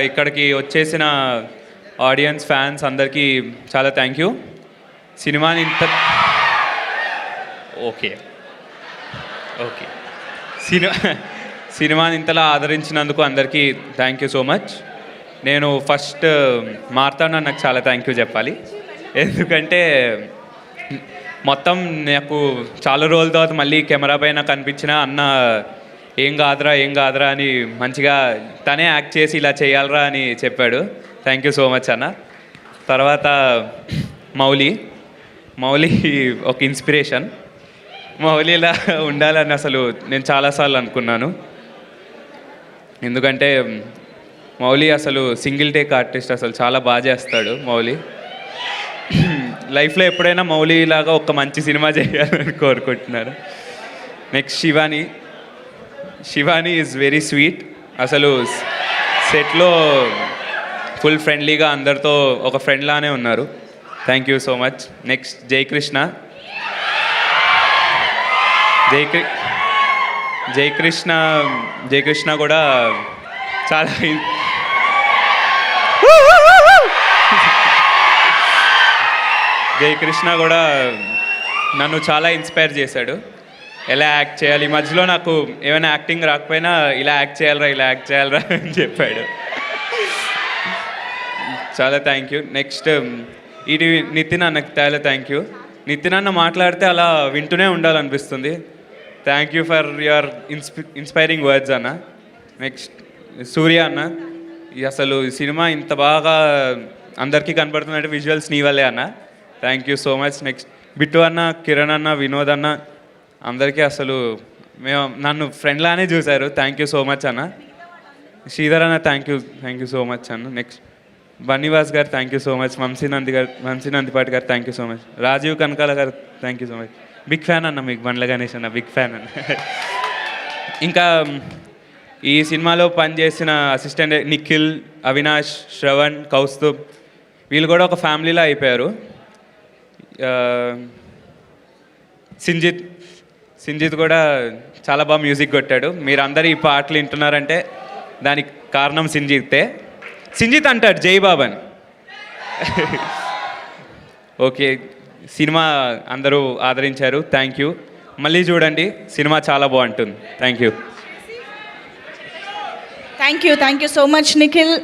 ఇక్కడికి వచ్చేసిన audience fans అందరికీ చాలా థ్యాంక్ యూ. సినిమాని ఇంత ఓకే ఓకే సినిమాని ఇంతలా ఆదరించినందుకు అందరికీ థ్యాంక్ యూ సో మచ్. నేను ఫస్ట్ మార్తాండ నాకు చాలా థ్యాంక్ యూ చెప్పాలి. ఎందుకంటే మొత్తం నాకు చాలా రోజుల తర్వాత మళ్ళీ కెమెరా పైన కనిపించిన అన్న ఏం కాదురా అని మంచిగా తనే యాక్ట్ చేసి ఇలా చేయాలరా అని చెప్పాడు. థ్యాంక్ యూ సో మచ్ అన్న. తర్వాత మౌలి ఒక ఇన్స్పిరేషన్. మౌలిలా ఉండాలని అసలు నేను చాలాసార్లు అనుకున్నాను. ఎందుకంటే మౌలి అసలు సింగిల్ టేక్ ఆర్టిస్ట్, అసలు చాలా బాగా చేస్తాడు మౌలి. లైఫ్లో ఎప్పుడైనా మౌలిలాగా ఒక మంచి సినిమా చేయాలని కోరుకుంటున్నారు. Next Shivani is very sweet. అసలు సెట్లో ఫుల్ ఫ్రెండ్లీగా అందరితో ఒక ఫ్రెండ్లానే ఉన్నారు. Thank you so much. Next Jayakrishna కూడా చాలా జయకృష్ణ కూడా నన్ను చాలా ఇన్స్పైర్ చేశాడు. ఎలా యాక్ట్ చేయాలి, ఈ మధ్యలో నాకు ఏమైనా యాక్టింగ్ రాకపోయినా ఇలా యాక్ట్ చేయాలరా అని చెప్పాడు. చాలా థ్యాంక్ యూ. నెక్స్ట్ ఇది నితిన్ అన్నకు చాలా థ్యాంక్ యూ. నితిన్ అన్న మాట్లాడితే అలా వింటూనే ఉండాలనిపిస్తుంది. Thank you for your inspiring words అన్న. నెక్స్ట్ సూర్య అన్న, అసలు ఈ సినిమా ఇంత బాగా అందరికీ కనపడుతుందంటే విజువల్స్ నీ వల్లే అన్న. Thank you so much. Next Bittu అన్న, కిరణ్ అన్న, వినోద్ అన్న, అందరికీ అసలు నన్ను ఫ్రెండ్లానే చూశారు. థ్యాంక్ యూ సో మచ్ అన్న. శ్రీధర్ అన్న థ్యాంక్ యూ సో మచ్ అన్న. నెక్స్ట్ బన్నీవాస్ గారు thank you so much. Vamsi Nandipati గారు thank you so much. Rajeev Kanakala గారు thank you so much. Big fan అన్న మీకు, బండ్ల గణేష్ అన్న బిగ్ ఫ్యాన్ అన్న. ఇంకా ఈ సినిమాలో పనిచేసిన అసిస్టెంట్ నిఖిల్, అవినాష్, శ్రవణ్, కౌస్తుబ్ వీళ్ళు కూడా ఒక ఫ్యామిలీలా అయిపోయారు. సింజిత్ కూడా చాలా బాగా మ్యూజిక్ కొట్టాడు. మీరు అందరూ ఈ పాటలు వింటున్నారంటే దానికి కారణం సింజిత్ అంటాడు జై బాబన్. ఓకే, సినిమా అందరూ ఆదరించారు. Thank you. మళ్ళీ చూడండి, సినిమా చాలా బాగుంటుంది. Thank you so much Nikhil.